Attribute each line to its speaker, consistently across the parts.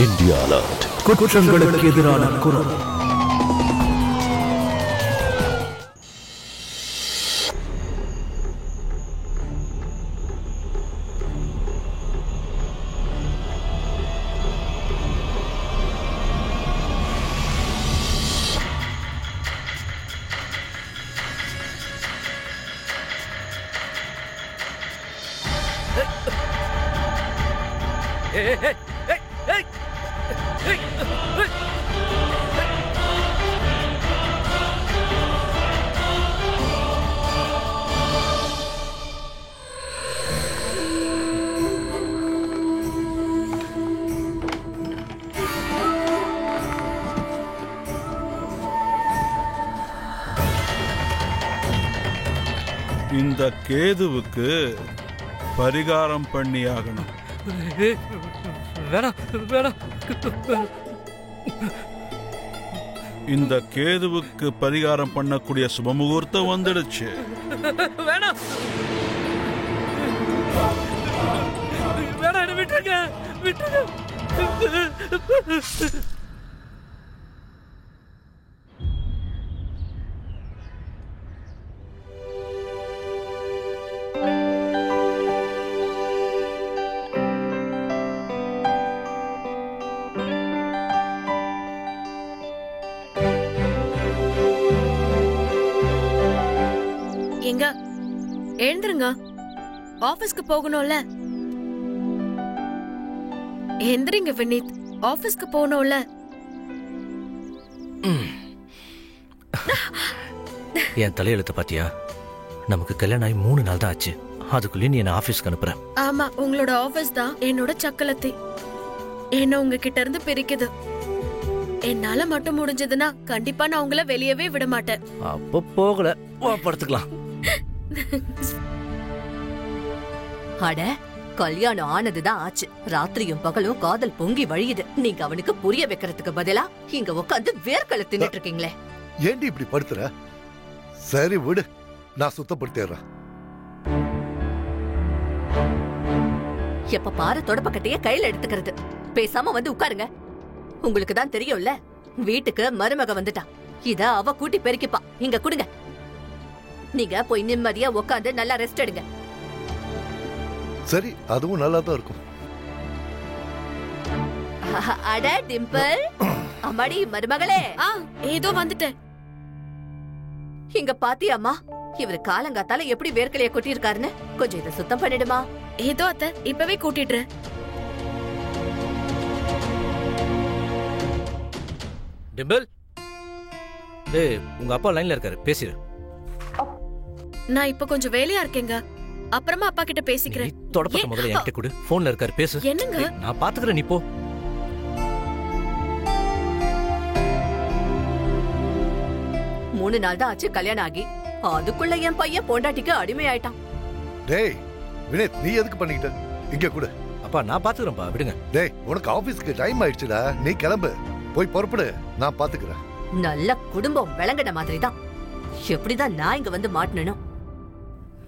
Speaker 1: India alert. குற்றங்களுக்கு எதிரான குரல்.
Speaker 2: இந்த கேதுவுக்கு பரிகாரம் பண்ணியாகணும். இந்த கேதுவுக்கு பரிகாரம் பண்ணக்கூடிய சுபமுகூர்த்தம் வந்துடுச்சு.
Speaker 3: எங்க எழுந்துருங்க, ஆபீஸ்க்கு போகணும்ல. எந்திரிங்க வினீத், ஆபீஸ்க்கு போகணும்ல.
Speaker 4: என் தலையெழுத்த பாத்தியா? நமக்கு கல்யாணம் ஆகி 3 நாள் தான் ஆச்சு. அதுக்குள்ளே நீ என்ன ஆபீஸ்க்கு அனுப்புற?
Speaker 3: ஆமா, உங்களோட ஆபீஸ் தான் என்னோட சக்கலத்தை. என்ன உங்ககிட்ட இருந்து பிரிக்குது. என்னால மட்டும் முடிஞ்சதுன்னா கண்டிப்பா நான் உங்களை வெளியவே விட மாட்டேன்.
Speaker 4: அப்ப போகல, படுத்துக்கலாம்.
Speaker 5: அட, கல்யாணம் ஆனதுதான் ஆச்சு. ராத்திரியும் பகலும் காதல் பொங்கி வழியுது. நீங்க அவனுக்கு புரிய வைக்கிறதுக்கு பதிலா இங்க உட்காந்து வேர்க்கலை தின்னுட்டு இருக்கீங்களே.
Speaker 6: ஏண்டி இப்படி படுத்துற? சரி விடு, நான் சுத்தப்படுத்திடுறேன்.
Speaker 5: எப்ப பாரு தொடப்பக்கட்டைய கையில எடுத்துக்கிறது. பேசாம வந்து உட்காருங்க. உங்களுக்கு தான் தெரியும்ல, வீட்டுக்கு மருமக வந்துட்டா. இத அவ கூட்டி பெருக்கிப்பா. இங்க குடுங்க. நீங்க போய் நிம்மதியா உட்காந்து நல்லா ரெஸ்ட் எடுங்க.
Speaker 6: சரி, அதுவும் நல்லா தான் இருக்கும்.
Speaker 5: அட டிம்பிள், அம்மாடி மருமகளே.
Speaker 3: ஏதோ வந்துட்டேன்.
Speaker 5: இங்க பாத்தியாமா, இவரு காலங்காத்தால எப்படி வேர்க்கலைய கொட்டி இருக்காருன்னு. கொஞ்சம் இதை சுத்தம் பண்ணிடுமா.
Speaker 3: ஏதோ அத்தை, இப்பவே கூட்டிடுறேன்.
Speaker 4: டிம்பிள், டேய், உங்க அப்பா லைன்ல இருக்காரு, பேசிரு.
Speaker 3: நான் இப்ப கொஞ்சம் வேலையா இருக்கேங்க, அப்புறமா அப்பா கிட்ட பேசிக்கிறேன்.
Speaker 4: தொடப்பத்த முதல்ல என்கிட்ட கொடு. போன்ல இருக்காரு, பேசு.
Speaker 3: என்னங்க?
Speaker 4: நான் பாத்துக்கிறேன், நீ போ.
Speaker 5: மூணு நாள் தான் ஆச்சு கல்யாணம் ஆகி. அதுக்குள்ள என் பையன் பொண்டாட்டிக்கு அடிமை ஆயிட்டான்.
Speaker 6: டேய் வினேத், நீ எதுக்கு பண்ணிக்கிட்ட? இங்க கூட.
Speaker 4: அப்பா நான் பாத்துக்கிறேன்ப்பா, விடுங்க.
Speaker 6: டேய், உனக்கு ஆபீஸ்க்கு டைம் ஆயிடுச்சுடா. நீ கிளம்பு, போய் புறப்படு, நான் பாத்துக்கிறேன்.
Speaker 5: நல்ல குடும்பம் விளங்கின மாதிரி தான். எப்படிதான் நான் இங்க வந்து மாட்டணும்.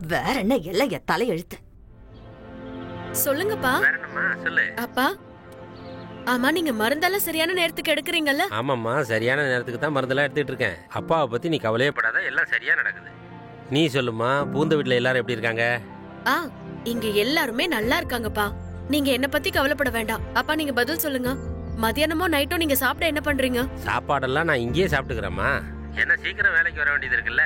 Speaker 5: வேற என்ன எல்லாம் என் தலையெழுத்து.
Speaker 3: சொல்லுங்கப்பா. அப்பா, ஆமா, நீங்க மருந்தெல்லாம் சரியான நேரத்துக்கு எடுக்கிறீங்கல்ல?
Speaker 7: ஆமாம்மா, சரியான நேரத்துக்கு தான் மருந்தெல்லாம் எடுத்துட்டு இருக்கேன். அப்பாவை பத்தி நீ கவலையே படாத, எல்லாம் சரியா நடக்குது. நீ சொல்லுமா, பூந்த வீட்டுல எல்லாரும் எப்படி இருக்காங்க?
Speaker 3: இங்க எல்லாருமே நல்லா இருக்காங்கப்பா. நீங்க என்ன பத்தி கவலைப்பட வேண்டாம். அப்பா, நீங்க பதில் சொல்லுங்க. மதியானமோ நைட்டோ நீங்க சாப்பிட என்ன பண்றீங்க?
Speaker 7: சாப்பாடெல்லாம் நான் இங்கேயே சாப்பிட்டுக்கிறேம்மா. என்ன சீக்கிரம் வேலைக்கு வர வேண்டியது இருக்குல்ல.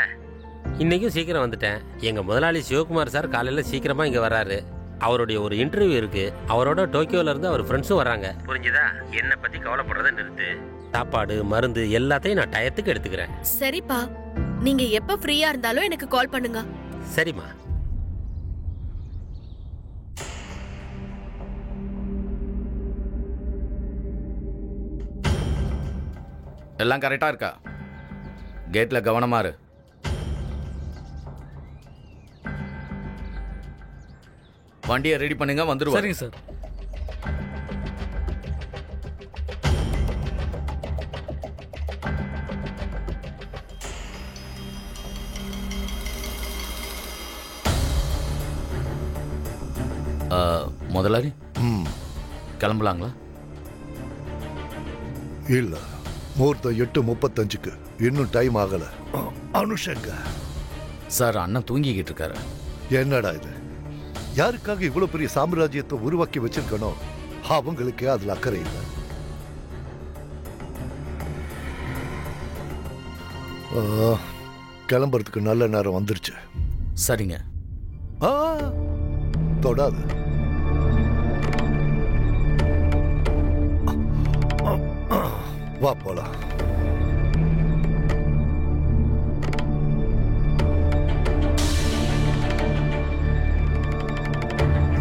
Speaker 7: இன்னைக்கும் சீக்கிரம் வந்துட்டேன். எங்க முதலாளி சிவகுமார் சார் காலையில சீக்கிரமா இங்க வர்றாரு. அவருடைய ஒரு இன்டர்வியூ இருக்கு. அவரோட டோக்கியோல இருந்து அவர் ஃப்ரெண்ட்ஸும் வர்றாங்க. புரிஞ்சுதா? என்ன பத்தி கவலைப்படுறத நிறுத்து. சாப்பாடு மருந்து எல்லாத்தையும் நான் டயத்துக்கு எடுத்துக்கிறேன்.
Speaker 3: சரிப்பா, நீங்க எப்ப ஃப்ரீயா இருந்தாலும் எனக்கு கால் பண்ணுங்க.
Speaker 7: சரிம்மா.
Speaker 8: எல்லாம் கரெக்டா இருக்கா? கேட்ல கவனமா இரு. வண்டியை ரெடி பண்ணுங்க, வந்துருவோம்.
Speaker 4: சரிங்க சார்.
Speaker 8: முதலாளி, கிளம்பலாங்களா?
Speaker 6: இல்ல, முகூர்த்தம் 8:35. இன்னும் டைம் ஆகல. அனுஷங்க
Speaker 8: சார், அண்ணன் தூங்கிக்கிட்டு இருக்காரு.
Speaker 6: என்னடா இது? யாருக்காக இவ்வளவு பெரிய சாம்ராஜ்யத்தை உருவாக்கி வச்சிருக்கணும், அவங்களுக்கே அதுல அக்கறை இல்லை. கிளம்புறதுக்கு நல்ல நேரம் வந்துருச்சு.
Speaker 8: சரிங்க.
Speaker 6: தொடாது. வா போலாம்.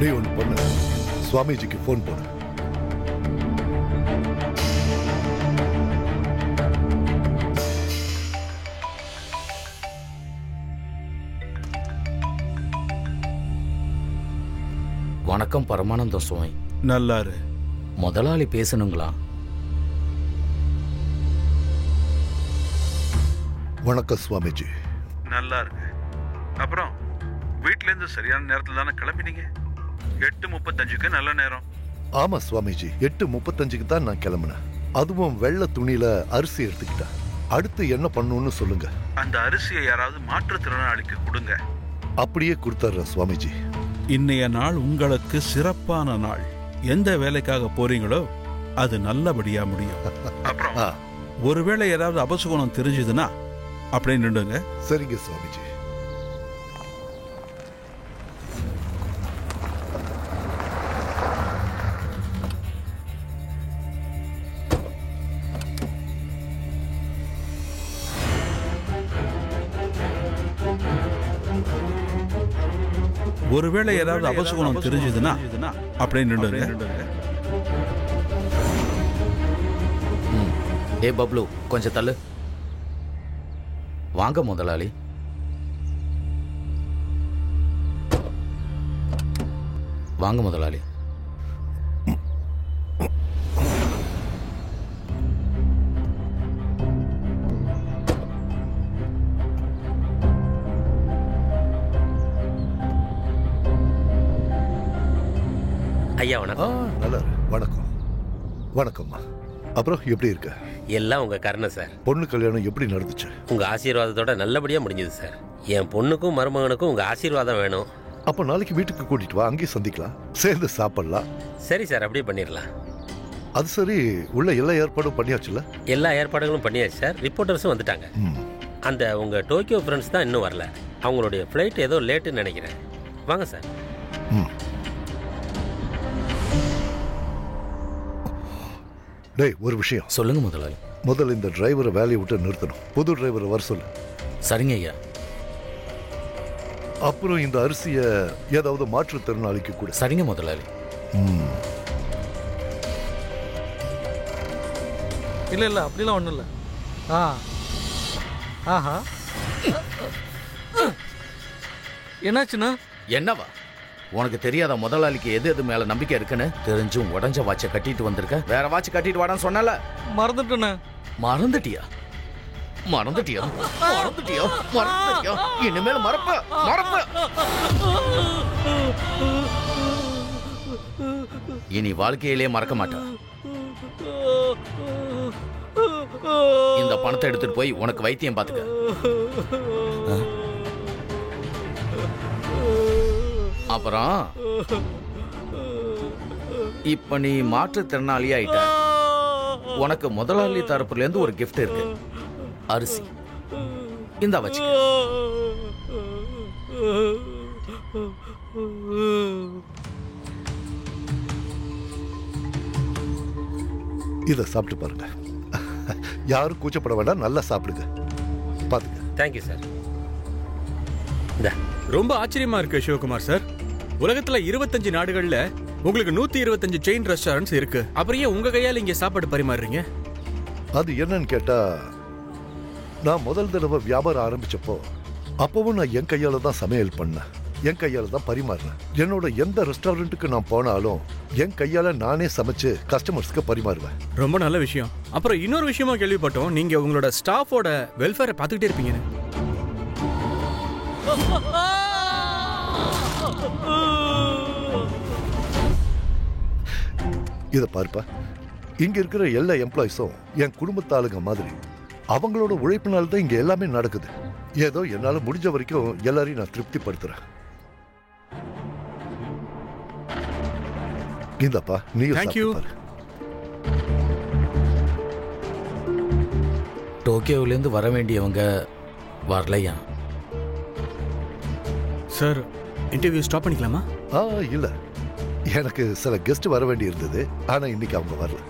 Speaker 6: நீ ஒன்று பண்ணு, சுவாமிஜிக்கு போன் பண்ணு.
Speaker 8: வணக்கம் பரமானந்தம் சுவாமி.
Speaker 2: நல்லாரு.
Speaker 8: முதலாளி பேசணுங்களா?
Speaker 6: வணக்கம் சுவாமிஜி.
Speaker 2: நல்லா இருக்கு. அப்புறம் வீட்ல இருந்து சரியான நேரத்துல தானே கிளம்பினீங்க? 8:35க்கு நல்ல நேரம்.
Speaker 6: ஆமா சுவாமிஜி, 8:35க்கு தான் நான் கிளம்பினேன். அதுவும் வெள்ளை துணியில அரிசி எடுத்துக்கிட்டேன். அடுத்து என்ன பண்ணணும்னு சொல்லுங்க.
Speaker 2: அந்த அரிசியை யாராவது மாற்றுத்திறனாளிக்கு கொடுங்க.
Speaker 6: அப்படியே கொடுத்துட்றேன் சுவாமிஜி.
Speaker 2: இன்னைய நாள் உங்களுக்கு சிறப்பான நாள். எந்த வேலைக்காக போறீங்களோ அது நல்லபடியா முடியும். அப்புறம் ஒருவேளை ஏதாவது அபசுகுணம் தெரிஞ்சதுன்னா அப்படியே நின்றுங்க.
Speaker 6: சரிங்க சுவாமிஜி.
Speaker 2: ஒருவேளை ஏதாவது அபசுகுணம் தெரிஞ்சதுன்னா அப்படியே நின்றுங்க.
Speaker 8: ஏ பப்ளு, கொஞ்சம் தள்ளு. வாங்க முதலாளி. வாங்க முதலாளி.
Speaker 7: ஐயா வணக்கம்.
Speaker 6: நல்லா வணக்கம். வணக்கம்மா. அப்புறம் எப்படி இருக்க?
Speaker 7: எல்லாம் உங்க கருணை சார்.
Speaker 6: பொண்ணு கல்யாணம் எப்படி நடந்துச்சு?
Speaker 7: உங்க ஆசீர்வாதத்தோட நல்லபடியா முடிஞ்சது சார். என் பொண்ணுக்கும் மருமகனுக்கும் உங்க ஆசீர்வாதம் வேணும்.
Speaker 6: அப்ப நாளைக்கு வீட்டுக்கு கூட்டிட்டு வா, அங்கேயே சந்திக்கலாம், சேர்ந்து சாப்பிடலாம்.
Speaker 7: சரி சார், அப்படியே பண்ணிடலாம்.
Speaker 6: அது சரி, உள்ள எல்லா ஏற்பாடும் பண்ணியாச்சுல?
Speaker 7: எல்லா ஏற்பாடுகளும் பண்ணியாச்சு சார். ரிப்போர்ட்டர்ஸும் வந்துட்டாங்க. அந்த உங்க டோக்கியோ ஃப்ரெண்ட்ஸ் தான் இன்னும் வரல. அவங்களுடைய ஃப்ளைட் ஏதோ லேட்டுன்னு நினைக்கிறேன். வாங்க சார்.
Speaker 6: டேய், ஒரு விஷயம்
Speaker 8: சொல்லுங்க முதலாளி.
Speaker 6: முதல்ல இந்த டிரைவரை வேலையை விட்டு நிறுத்தணும். புது டிரைவரை வர சொல்லு.
Speaker 8: சரிங்க ஐயா.
Speaker 6: அப்புறம் இந்த அரிசியை ஏதாவது மாற்றுத்திறனாளிக்கு கூட.
Speaker 8: சரிங்க முதலாளி.
Speaker 9: இல்ல இல்ல, அப்படிலாம் ஒண்ணும் இல்ல. ஆஹா, என்னாச்சுண்ணா?
Speaker 8: என்னவா? உனக்கு தெரியாத முதலாளிக்கு எது எது மேல நம்பிக்கை இருக்குன்னு தெரிஞ்சும் உடஞ்ச வாட்சை கட்டிட்டு வந்திருக்க. வேற வாட்ச் கட்டிட்டு வாடான்னு சொன்னல.
Speaker 9: மறந்துட்டேண்ணா.
Speaker 8: மறந்துட்டியா? மறந்துட்டியா? மறந்துட்டியா? மறந்துட்டியா? இனிமேல் மறப்ப மறப்ப. இனி வாழ்க்கையிலேயே மறக்க மாட்டேன். இந்த பணத்தை எடுத்துட்டு போய் உனக்கு வைத்தியம் பாத்துக்க. அப்புறம் இப்ப நீ மாற்றுத்திறனாளி ஆயிட்ட. உனக்கு முதலாளி தரப்புல இருந்து ஒரு கிஃப்ட் இருக்கு. அரிசி இந்த வச்சு.
Speaker 6: இத சாப்பிட்டு பாருங்க. யாரும் கூச்சப்பட வேண்டாம், நல்லா சாப்பிடுங்க. பாத்துங்க.
Speaker 7: Thank you sir.
Speaker 10: ரொம்ப ஆச்சரியமா இருக்கு சிவகுமார் சார். உலகத்துல 25 நாடுகள்ல உங்களுக்கு 125 செயின் ரெஸ்டாரண்ட்ஸ் இருக்கு. அப்புறம் ஏன் உங்க கையால இங்க சாப்பாடு பரிமாறுறீங்க?
Speaker 6: அது என்னன்னு கேட்டா, நான் முதல் தடவை வியாபாரம் ஆரம்பிச்சப்போ அப்பவும் நான் என் கையால தான் சமையல் பண்ணேன், என் கையால தான் பரிமாறினேன். என்னோட எந்த ரெஸ்டாரண்ட்டுக்கு நான் போனாலும் என் கையால நானே சமைச்சு கஸ்டமர்ஸ்க்கு பரிமாறுவேன்.
Speaker 10: ரொம்ப நல்ல விஷயம். அப்புறம் இன்னொரு விஷயமா கேள்விப்பட்டோம், நீங்க உங்களோட ஸ்டாஃபோட வெல்ஃபேரை பார்த்துக்கிட்டே இருப்பீங்க.
Speaker 6: இத பார்ப்பா, இங்க இருக்கிற எல்லா எம்ப்ளாயிஸும் என் குடும்பத்தாளுங்க மாதிரி. அவங்களோட உழைப்பினால தான் இங்க எல்லாமே நடக்குது. ஏதோ என்னால முடிஞ்ச வரைக்கும் எல்லாரையும் நான் திருப்திப்படுத்துறேன். இந்தப்பா நீயும் சாப்பிட்டு.
Speaker 8: டோக்கியோவிலேருந்து வர வேண்டியவங்க வரலையா
Speaker 10: சார்? இன்டர்வியூ ஸ்டாப் பண்ணிக்கலாமா?
Speaker 6: இல்ல, எனக்கு சில கெஸ்ட் வர வேண்டி இருந்தது. ஆனா இன்னைக்கு அவங்க வரல.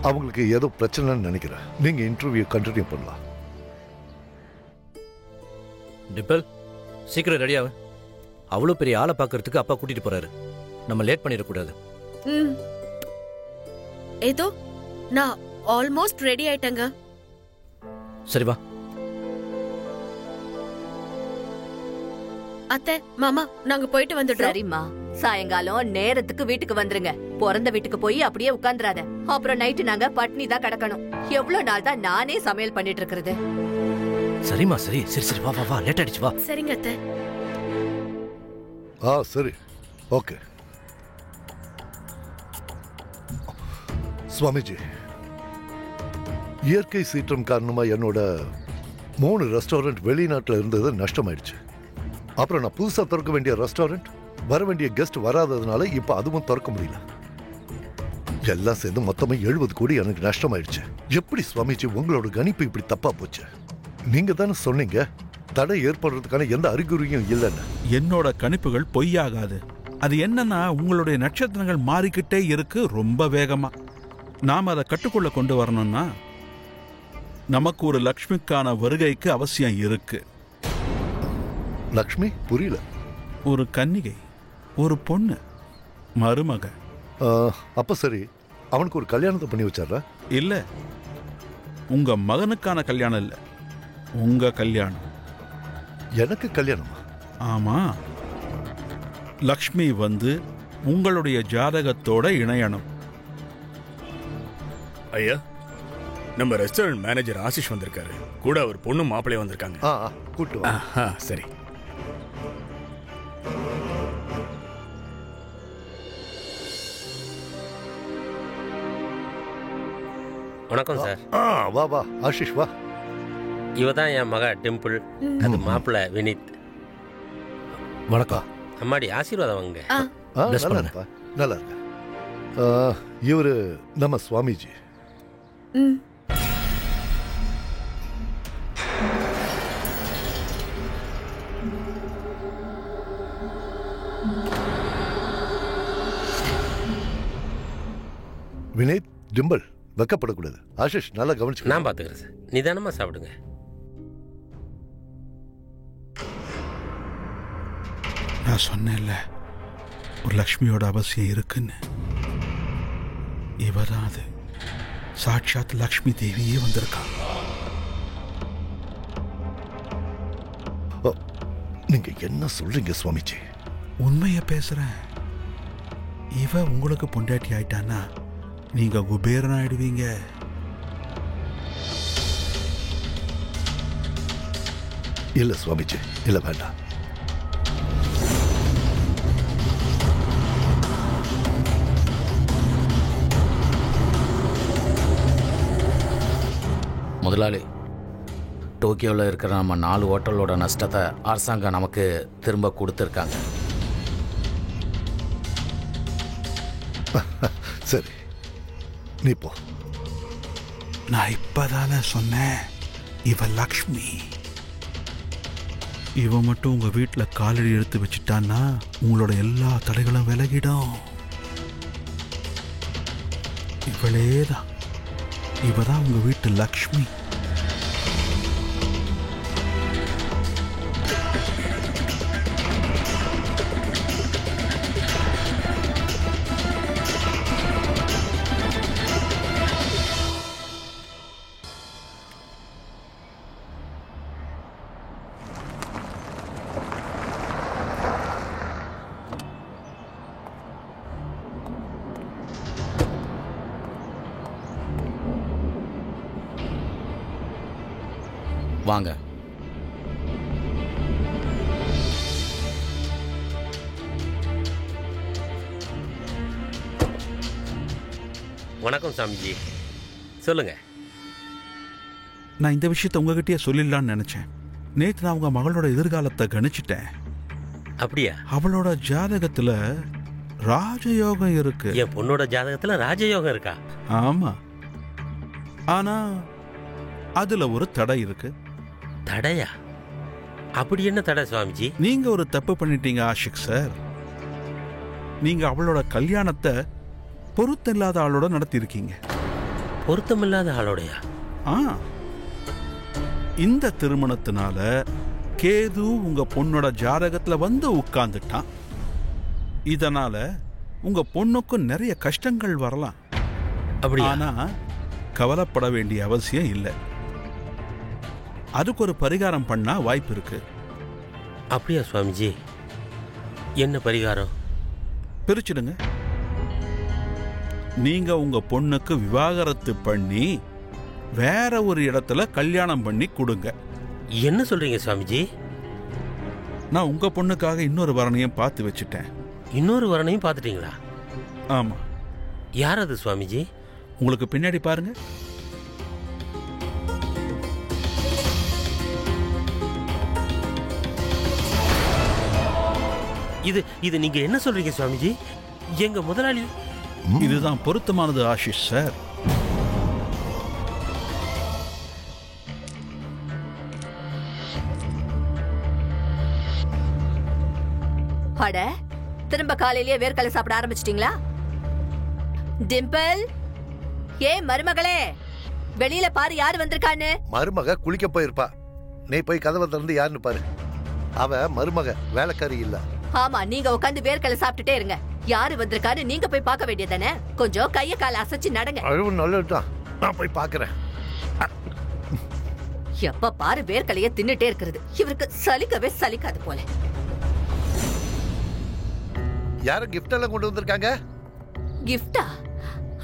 Speaker 6: அவங்களுக்கு ஏதோ பிரச்சனைன்னு நினைக்கிறேன். நீங்க இன்டர்வியூ கண்டினியூ பண்ணலாம்.
Speaker 4: டிம்பிள், சீக்கிரம் ரெடியாவு. அவ்வளோ பெரிய ஆளை பார்க்கறதுக்கு அப்பா கூட்டிட்டு போறாரு. நம்ம லேட் பண்ணிடக்கூடாது.
Speaker 3: ஏதோ நான் ஆல்மோஸ்ட் ரெடி ஆயிட்டேங்க.
Speaker 4: சரி வா.
Speaker 3: அத்தை, மாமா, நாங்க போயிட்டு வந்துடுறோம்.
Speaker 5: சரிம்மா, சாயங்காலம் நேரத்துக்கு வீட்டுக்கு வந்துருங்க. பிறந்த வீட்டுக்கு போய் அப்படியே உட்கார்ந்துராத. அப்புறம் நைட்டு நாங்க பட்னி தான் கிடக்கணும். எவ்வளவு நாள் தான் நானே சமையல் பண்ணிட்டு இருக்கிறது.
Speaker 4: சரிம்மா, சரி சரி சரி, வா வா வா, லேட் ஆயிடுச்சு, வா.
Speaker 3: சரிங்க அத்தை.
Speaker 6: சரி, ஓகே. சுவாமிஜி, இயற்கை சீற்றம் காரணமா என்னோட 3 ரெஸ்டாரண்ட் வெளிநாட்டில் இருந்தது நஷ்டமாயிடுச்சு. அப்புறம் நான் புதுசா திறக்க வேண்டிய ரெஸ்டாரண்ட் வர வேண்டிய கெஸ்ட் வராததுனால இப்ப அதுவும் திறக்க முடியல. எல்லாம் சேர்ந்து மொத்தமா 70 கோடி எனக்கு நஷ்டமாயிடுச்சு. எப்படி சுவாமிஜி உங்களோட கணிப்பு இப்படி தப்பா போச்சு? நீங்க தானே சொன்னீங்க தடை ஏற்படுறதுக்கான எந்த அறிகுறியும் இல்லைன்னு.
Speaker 2: என்னோட கணிப்புகள் பொய்யாகாது. அது என்னன்னா, உங்களுடைய நட்சத்திரங்கள் மாறிக்கிட்டே இருக்கு ரொம்ப வேகமா. நாம் அதை கட்டுக்குள்ள கொண்டு வரணும்னா நமக்கு ஒரு லக்ஷ்மிக்கான வருகைக்கு அவசியம் இருக்கு.
Speaker 6: லக்ஷ்மி? புரியல.
Speaker 2: ஒரு கன்னிகை, ஒரு பொண்ணு, மருமக.
Speaker 6: அப்ப சரி, அவனுக்கு ஒரு கல்யாணத்தை பண்ணி வச்சாரா?
Speaker 2: இல்ல, உங்க மகனுக்கான கல்யாணம் இல்ல, உங்க கல்யாணம்.
Speaker 6: எனக்கு கல்யாணமா?
Speaker 2: ஆமா. லக்ஷ்மி வந்து உங்களுடைய ஜாதகத்தோட இணையணும்.
Speaker 10: ஐயா, நம்ம ரெஸ்டாரண்ட் மேனேஜர் ஆசிஷ் வந்திருக்காரு. கூட அவர் பொண்ணு மாப்பிள்ளைய வந்திருக்காங்க.
Speaker 6: கூட்டு வா.
Speaker 10: சரி.
Speaker 7: வணக்கம் சார்.
Speaker 6: வா வா ஆஷிஷ் வா.
Speaker 7: இவ தான் என் மக டிம்பிள். அது மாப்பிள்ளை வினித்.
Speaker 4: வணக்கம்.
Speaker 7: அம்மாடி ஆசீர்வாதம் வாங்க.
Speaker 6: நல்லா இருப்பா, நல்லா இருக்க. இவரு நம்ம சுவாமிஜி. வினீத், டிம்பிள் வெக்கப்படக்கூடாது. ஆஷிஷ் நல்லா கவனிச்சு.
Speaker 7: நான் பாத்துக்கிறேன் சார். நிதானமா சாப்பிடுங்க.
Speaker 2: நான் சொன்னேன்ல ஒரு லக்ஷ்மியோட அவசியம் இருக்குன்னு. இவதான் அது. சாட்சாத் லக்ஷ்மி தேவியே வந்திருக்கா.
Speaker 6: நீங்க என்ன சொல்றீங்க சுவாமிஜி?
Speaker 2: உண்மைய பேசுறேன். இவ உங்களுக்கு பொண்டாட்டி ஆயிட்டானா நீங்க குபேரன் ஆயிடுவீங்க.
Speaker 6: இல்ல சுவாமிஜி, இல்ல வேண்டாம்.
Speaker 8: முதலாளி, டோக்கியோவில் இருக்கிற நம்ம 4 ஹோட்டலோட நஷ்டத்தை அரசாங்கம் நமக்கு திரும்ப கொடுத்துருக்காங்க.
Speaker 6: சரி, நீ போ.
Speaker 2: நான் இப்பதானே சொன்னேன் இவ லக்ஷ்மி. இவ மட்டும் உங்க வீட்டுல காலடி எடுத்து வச்சுட்டான்னா உங்களோட எல்லா தடைகளும் விலகிடும். இவளேதான், இவதான் உங்க வீட்டு லக்ஷ்மி.
Speaker 8: வாங்க.
Speaker 7: வணக்கம் சாமிஜி, சொல்லுங்க.
Speaker 2: நான் இந்த விஷயத்தை உங்ககிட்டயே சொல்லிடலான்னு நினைச்சேன். நேற்று நான் உங்க மகளோட எதிர்காலத்தை கணிச்சிட்டேன்.
Speaker 7: அப்படியா?
Speaker 2: அவளோட ஜாதகத்துல ராஜயோகம் இருக்கு.
Speaker 7: என் பொண்ணோட ஜாதகத்துல ராஜயோகம் இருக்கா?
Speaker 2: ஆமா, ஆனா அதுல ஒரு தடை இருக்கு.
Speaker 7: தடையா? அப்படி என்ன தடை சுவாமிஜி?
Speaker 2: நீங்க ஒரு தப்பு பண்ணிட்டீங்க ஆஷிக் சார். நீங்க அவளோட கல்யாணத்தை பொருத்தமில்லாத ஆளோட நடத்தியிருக்கீங்க.
Speaker 7: பொருத்தமில்லாத ஆளோடையா?
Speaker 2: இந்த திருமணத்தினால கேது உங்க பொண்ணோட ஜாதகத்துல வந்து உட்கார்ந்துட்டான். இதனால உங்க பொண்ணுக்கும் நிறைய கஷ்டங்கள் வரலாம். ஆனா கவலைப்பட வேண்டிய அவசியம் இல்லை. அதுக்கு ஒரு பரிகாரம் பண்ணா வாய்ப்பு இருக்கு.
Speaker 7: அப்படியா சுவாமிஜி? என்ன பரிகாரம்?
Speaker 2: பிரிச்சிடுங்க. நீங்க உங்க பொண்ணுக்கு விவாகரத்து பண்ணி வேற ஒரு இடத்துல கல்யாணம் பண்ணி கொடுங்க.
Speaker 7: என்ன சொல்றீங்க சுவாமிஜி?
Speaker 2: நான் உங்க பொண்ணுக்காக இன்னொரு வரனையும் பார்த்து வச்சுட்டேன்.
Speaker 7: இன்னொரு வரனையும் பார்த்துட்டீங்களா?
Speaker 2: ஆமா.
Speaker 7: யார் அது சுவாமிஜி?
Speaker 2: உங்களுக்கு பின்னாடி பாருங்க.
Speaker 7: இது நீங்க என்ன சொல்றீங்க சுவாமிஜி? எங்க முதலாளி.
Speaker 2: இதுதான் பொருத்தமானது ஆஷிஷ் சார்.
Speaker 5: அட, திரும்ப காலையிலேயே வேர்க்கடலை சாப்பிட ஆரம்பிச்சிட்டீங்களா? டிம்பிள், ஏ மருமகளே, வெளியில பாரு யாரு வந்திருக்கான்னு.
Speaker 6: மருமக குளிக்க போயிருப்பா. நீ போய் கதவை திறந்து யாருன்னு பாரு. அவ மருமக, வேலைக்காரி இல்ல.
Speaker 5: ஆமா, நீங்க உட்காந்து வேர்க்கடலை சாப்பிட்டுட்டே இருங்க. யாரு வந்திருக்கான்னு நீங்க போய் பார்க்க வேண்டியதானே. கொஞ்சம் கைய கால அசைச்சு நடங்க.
Speaker 6: அழுவு நல்லதுதான், நான் போய் பாக்குறேன்.
Speaker 5: எப்ப பாரு வேர்க்கலைய தின்னுட்டே இருக்கிறது. இவருக்கு சலிக்கவே சலிக்காது போல.
Speaker 6: யாரும் கிஃப்ட் எல்லாம் கொண்டு வந்திருக்காங்க?
Speaker 5: கிஃப்டா?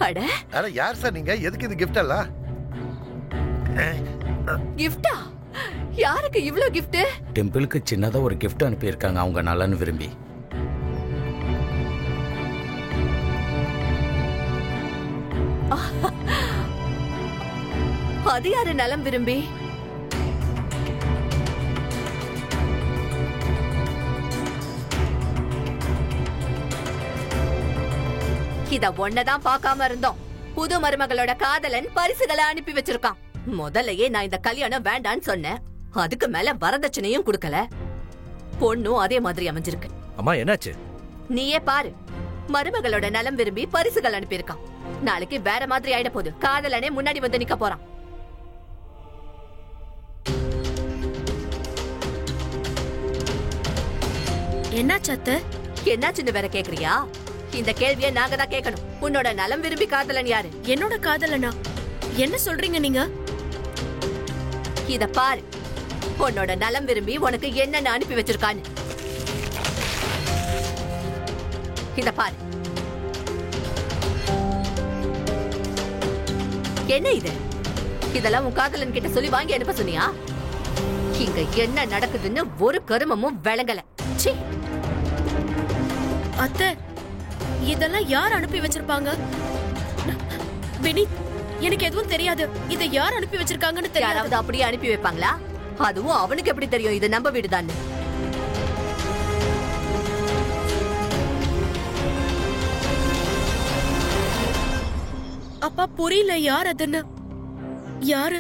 Speaker 5: அட
Speaker 6: அட, யார் சார் நீங்க? எதுக்கு இது கிஃப்ட் எல்லாம்?
Speaker 5: கிஃப்டா? யாருக்கு இவ்ளோ கிஃப்ட்?
Speaker 8: டெம்பிளுக்கு சின்னதா ஒரு கிஃப்ட் அனுப்பியிருக்காங்க, அவங்க நலன்னு விரும்பி.
Speaker 5: அது யாரு நலம் விரும்பி? இத ஒன்னதான் பார்க்காம இருந்தோம். புது மருமகளோட காதலன் பரிசுகளை அனுப்பி வச்சிருக்கான். முதல்லயே நான் இந்த கல்யாணம் வேண்டான்னு சொன்னேன். அதுக்கு மேல வரதட்சணையும் கொடுக்கல. பொண்ணும் அதே மாதிரி அமைஞ்சிருக்கு.
Speaker 4: அம்மா என்னாச்சு?
Speaker 5: நீயே பாரு. மருமகளோட நலம் விரும்பி பரிசுகள் அனுப்பியிருக்கான். நாளைக்கு வேற மாதிரி ஆயிட போகுது. காதலனே முன்னாடி வந்து நிக்க போறான்.
Speaker 3: என்னாச்சு அத்தை?
Speaker 5: என்னாச்சுன்னு வேற கேக்குறியா? இந்த கேள்வியை நாங்க தான் கேட்கணும். உன்னோட நலம் விரும்பி காதலன் யாரு?
Speaker 3: என்னோட காதலனா? என்ன சொல்றீங்க நீங்க?
Speaker 5: இத பாரு, உன்னோட நலம் விரும்பி உனக்கு என்னன்னு அனுப்பி வச்சிருக்கான்னு. இத பாரு. என்ன இது? இதெல்லாம் உன் காதலன் கிட்ட சொல்லி வாங்கி அனுப்ப சொன்னியா? இங்க என்ன நடக்குதுன்னு ஒரு கருமமும் விளங்கல. சீ.
Speaker 3: அத்தை, இதெல்லாம் யார் அனுப்பி வச்சிருப்பாங்க? வினித், எனக்கு எதுவும் தெரியாது. இதை யார் அனுப்பி வச்சிருக்காங்கன்னு தெரியாது.
Speaker 5: யாராவது அப்படியே அனுப்பி வைப்பாங்களா? அதுவும் அவனுக்கு எப்படி தெரியும் இது நம்ம வீடுதான்?
Speaker 3: அப்பா புரியல யார் அதுன்னு. யாரு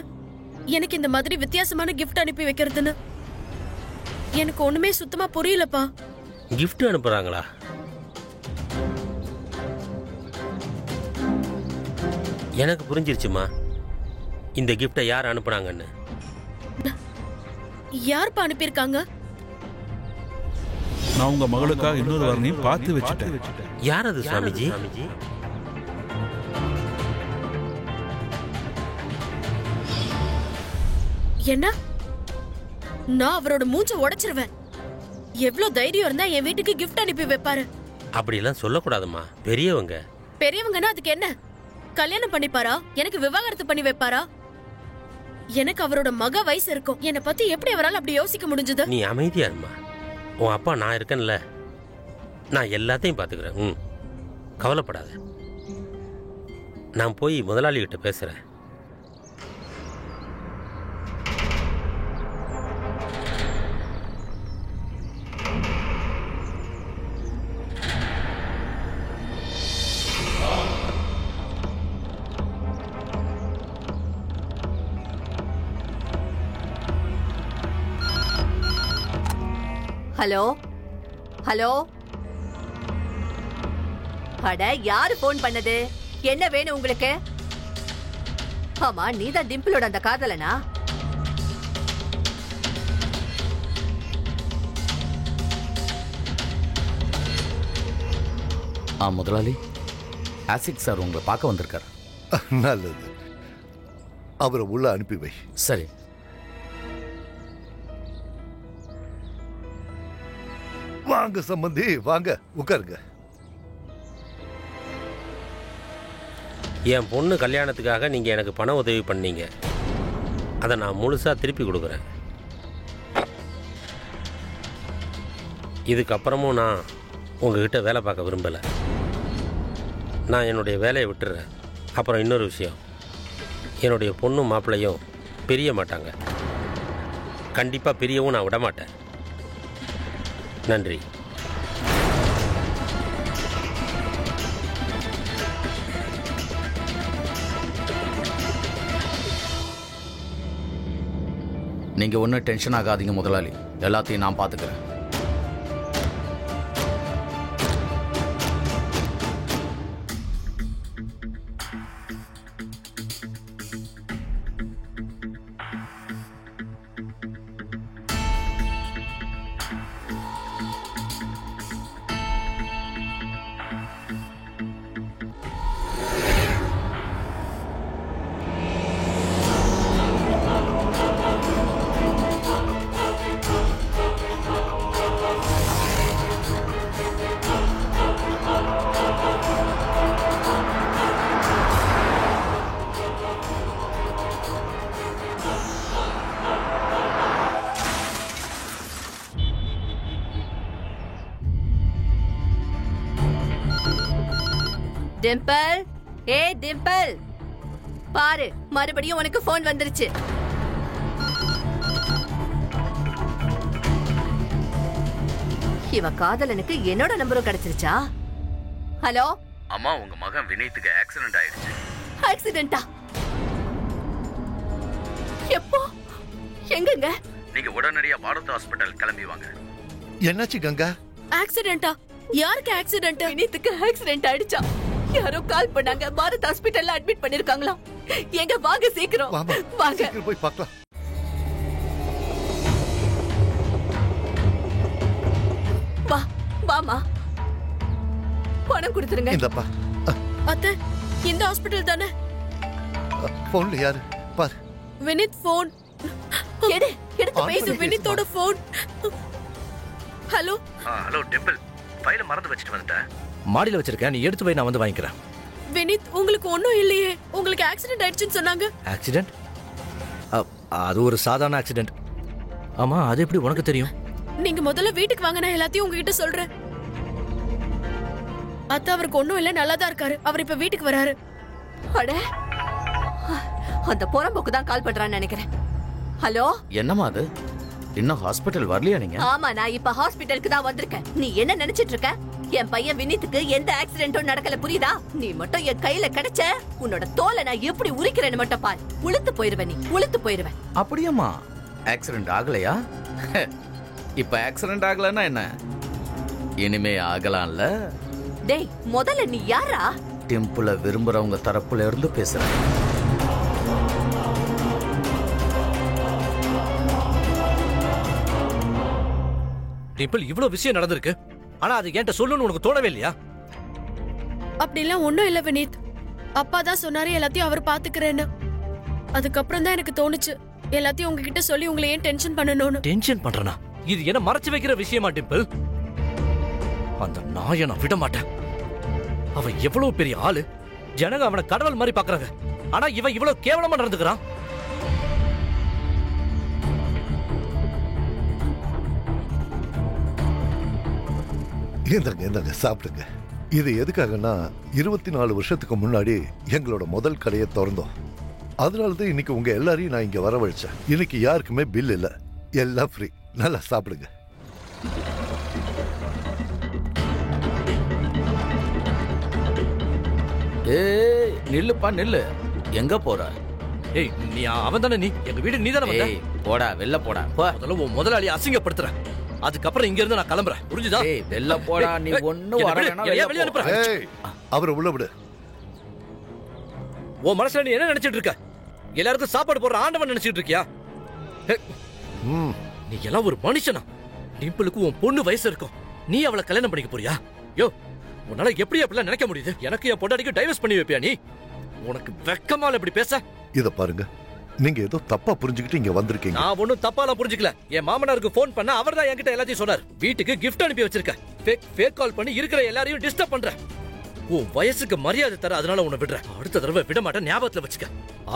Speaker 3: எனக்கு இந்த மாதிரி வித்தியாசமான கிஃப்ட் அனுப்பி வைக்கிறதுன்னு எனக்கு ஒண்ணுமே சுத்தமா புரியலப்பா.
Speaker 7: கிஃப்ட் அனுப்புறாங்களா? எனக்கு புரிஞ்சிருச்சுமா இந்த கிஃப்டை யார் அனுப்புனாங்கன்னு.
Speaker 3: யார்ப்பா அனுப்பியிருக்காங்க?
Speaker 2: நான் உங்க மகளுக்காக இன்னொரு வரனையும் பார்த்து வச்சுட்டேன்.
Speaker 7: யார் அது சுவாமிஜி?
Speaker 3: என்ன? நான் அவரோட மூஞ்ச உடைச்சிருவேன். எவ்வளவு தைரியம் இருந்தா என் வீட்டுக்கு கிஃப்ட் அனுப்பி வைப்பாரு?
Speaker 7: அப்படி எல்லாம் சொல்லக்கூடாதுமா. பெரியவங்க.
Speaker 3: பெரியவங்கன்னா அதுக்கு என்ன? கல்யாணம் பண்ணிப்பாரா? எனக்கு விவாகரத்து பண்ணி வைப்பாரா? எனக்கு அவரோட மக வயசு இருக்கும். என்னை பத்தி எப்படி அவரால் அப்படி யோசிக்க முடிஞ்சது?
Speaker 7: நீ அமைதியா இருமா. உன் அப்பா நான் இருக்கேன்ல, நான் எல்லாத்தையும் பாத்துக்கிறேன். கவலைப்படாத. நான் போய் முதலாளிகிட்ட பேசுகிறேன்.
Speaker 5: ஹலோ ஹலோ, அட யாரு போன் பண்ணது? என்ன வேணும் உங்களுக்கு? ஆமா, நீதான் டிம்பிளோட அந்த காதலனா?
Speaker 8: முதலாளி, ஆசிக் சார் உங்களை பார்க்க வந்திருக்காரு.
Speaker 6: நல்லது, அவரை உள்ள அனுப்பி வை.
Speaker 8: சரி.
Speaker 6: வாங்க சம்பந்தி, வாங்க உட்காருங்க.
Speaker 7: என் பொண்ணு கல்யாணத்துக்காக நீங்கள் எனக்கு பண உதவி பண்ணீங்க. அதை நான் முழுசாக திருப்பி கொடுக்குறேன். இதுக்கப்புறமும் நான் உங்ககிட்ட வேலை பார்க்க விரும்பலை. நான் என்னுடைய வேலையை விட்டுறேன். அப்புறம் இன்னொரு விஷயம், என்னுடைய பொண்ணும் மாப்பிள்ளையும் பிரிய மாட்டாங்க. கண்டிப்பாக பிரியவும் நான் விட மாட்டேன். நன்றி.
Speaker 8: நீங்க ஒன்றும் டென்ஷன் ஆகாதீங்க முதலாளி, எல்லாத்தையும் நான் பார்த்துக்கிறேன்.
Speaker 5: டிம்பிள், ஏ டிம்பிள், பாரு, மறுபடியும் உனக்கு போன் வந்துருச்சு. இவ காதலனுக்கு என்னோட நம்பரும் கிடைச்சிருச்சா? ஹலோ
Speaker 11: அம்மா, உங்க மகன் வினீத்துக்கு ஆக்சிடென்ட் ஆயிடுச்சு.
Speaker 5: ஆக்சிடென்ட்டா? எப்போ? எங்கங்க?
Speaker 11: நீங்க உடனடியா பாரத் ஹாஸ்பிடல் கிளம்பி வாங்க.
Speaker 6: என்னாச்சு கங்கா?
Speaker 3: ஆக்சிடென்ட்டா? யாருக்கு ஆக்சிடென்ட்?
Speaker 5: வினீத்துக்கு ஆக்சிடென்ட் ஆயிடுச்சா? யாரோ கால் பண்ணாங்க, பாரத் ஹாஸ்பிடல்ல அட்மிட் பண்ணிருக்காங்களாம். எங்க வாங்க சீக்கிரம், வாங்க.
Speaker 6: சீக்கிரம் போய் பார்க்கலாம்.
Speaker 5: வா, வாமா. பணம் கொடுத்துருங்க.
Speaker 6: இந்தப்பா.
Speaker 3: அத்தை, இந்த ஹாஸ்பிடல் தானே?
Speaker 6: போன்ல யாரு பாரு.
Speaker 3: வினித் போன்.
Speaker 5: எடுத்து பேசு.
Speaker 3: வினித்தோட போன். ஹலோ.
Speaker 11: ஹலோ டிம்பிள், ஃபைல மறந்து வச்சிட்டு வந்துட்டேன்.
Speaker 4: மாடியில் வச்சிருக்கேன், நீ எடுத்து போய் நான் வந்து வாங்கிக்கிறேன்.
Speaker 3: வினித், உங்களுக்கு ஒன்றும் இல்லையே? உங்களுக்கு ஆக்சிடென்ட் ஆயிடுச்சுன்னு சொன்னாங்க.
Speaker 4: ஆக்சிடென்ட்? அது ஒரு சாதாரண ஆக்சிடென்ட். ஆமா, அது எப்படி உனக்கு தெரியும்?
Speaker 3: நீங்க முதல்ல வீட்டுக்கு வாங்க, நான் எல்லாத்தையும் உங்ககிட்ட சொல்றேன். அத்தை, அவருக்கு ஒன்றும் இல்லை, நல்லா தான் இருக்காரு. அவர் இப்ப வீட்டுக்கு வராரு.
Speaker 5: அட, அந்த புறம்போக்கு தான் கால் பண்றான்னு நினைக்கிறேன். ஹலோ,
Speaker 8: என்னம்மா அது? இன்னும் ஹாஸ்பிடல் வரலையா நீங்க?
Speaker 5: ஆமா, நான் இப்ப ஹாஸ்பிடலுக்கு தான் வந்திருக்கேன். நீ என்ன நினைச்சிட்டு இருக்க? என் பையன் வினித்துக்கு எந்த ஆக்சிடென்ட்டும் நடக்கல, புரியுதா? நீ மட்டும் என் கையில கிடைச்ச, உன்னோட தோலை நான் எப்படி உரிக்கிறேன்னு மட்டும் பாரு. உளுத்து போயிருவேன், நீ உளுத்து போயிருவேன்.
Speaker 8: அப்படியாம்மா? ஆக்சிடென்ட் ஆகலையா? இப்ப ஆக்சிடென்ட் ஆகலன்னா என்ன, இனிமே ஆகலாம்ல?
Speaker 5: டேய், முதல்ல நீ யாரா?
Speaker 8: டிம்பிள விரும்புறவங்க தரப்புல இருந்து பேசுறேன்.
Speaker 4: டிம்பிள், இவ்வளவு விஷயம் நடந்திருக்கு, ஆனா அது என்கிட்ட சொல்லணும்னு உனக்கு தோணவே இல்லையா?
Speaker 3: அப்படிலாம் ஒன்றும் இல்லை வினித். அப்பா தான் சொன்னாரு எல்லாத்தையும் அவர் பாத்துக்கிறேன்னு. அதுக்கப்புறம் தான் எனக்கு தோணுச்சு எல்லாத்தையும் உங்ககிட்ட சொல்லி உங்களை ஏன் டென்ஷன் பண்ணணும்னு.
Speaker 4: டென்ஷன் பண்றனா? இது என்ன மறைச்சு வைக்கிற விஷயமா டிம்பிள்? அந்த நாயை நான் விட மாட்டேன். அவன் எவ்வளவு பெரிய ஆளு, ஜனங்க அவனை கடவுள் மாதிரி பாக்குறாங்க. ஆனா இவன் இவ்வளவு கேவலமா நடந்துக்கிறான்.
Speaker 6: இந்தாங்க சாப்பிடுங்க. இது எதுக்காகன்னா 24 வருஷத்துக்கு முன்னாடி எங்களோட முதல் கடையை திறந்தோம். அதனாலதான் இன்னைக்கு உங்க எல்லாரையும் நான் இங்க வரவழைச்சேன். இன்னைக்கு யாருக்குமே பில் இல்ல, எல்லாம் ஃப்ரீ. நல்லா சாப்பிடுங்க.
Speaker 8: ஏய் நில்லுப்பா நில்லு. எங்க போற?
Speaker 4: ஏய் நீ அவன் தானே, நீ எங்க வீடு நீ தானே வந்த.
Speaker 8: ஏய் போடா வெளில போடா.
Speaker 4: முதல்ல உன் முதலாளி அசிங்கப்படுத்துறேன், அதுக்கப்புறம் இங்க இருந்து நான் கிளம்புறேன். புரிஞ்சுதா?
Speaker 8: ஏய் வெளில போடா. நீ ஒண்ணு வர வேணாம்.
Speaker 4: வெளிய அனுப்புறேன்.
Speaker 6: ஏய் அவரை உள்ள விடு.
Speaker 4: உன் மனசுல நீ என்ன நினைச்சிட்டு இருக்க? எல்லாருக்கும் சாப்பாடு போடுற ஆண்டவன் நினைச்சிட்டு இருக்கியா? நீ எல்லாம் ஒரு மனுஷனா? டிம்பிளுக்கு உன் பொண்ணு வயசு இருக்கும், நீ அவளை கல்யாணம் பண்ணிக்க போறியா? யோ உன்னால எப்படி அப்படிலாம் நினைக்க முடியுது? எனக்கு என் பொண்டாட்டிக்கு டைவர்ஸ் பண்ணி வைப்பியா நீ? உனக்கு வெக்கமால இப்படி பேச?
Speaker 6: இத பாருங்க, நீங்க ஏதோ தப்பா புரிஞ்சுக்கிட்டு இங்க வந்திருக்கீங்க.
Speaker 4: நான் ஒன்னும் தப்பாலாம் புரிஞ்சுக்கல. என் மாமனாருக்கு போன் பண்ண அவர் தான் என்கிட்ட எல்லாத்தையும் சொன்னார். வீட்டுக்கு கிஃப்ட் அனுப்பி வச்சிருக்க. ஃபேக் கால் பண்ணி இருக்கிற எல்லாரையும் டிஸ்டர்ப் பண்ற. உன் வயசுக்கு மரியாதை தர, அதனால உன்னை விடுறேன். அடுத்த தடவை விட மாட்டேன், ஞாபகத்துல வச்சுக்க.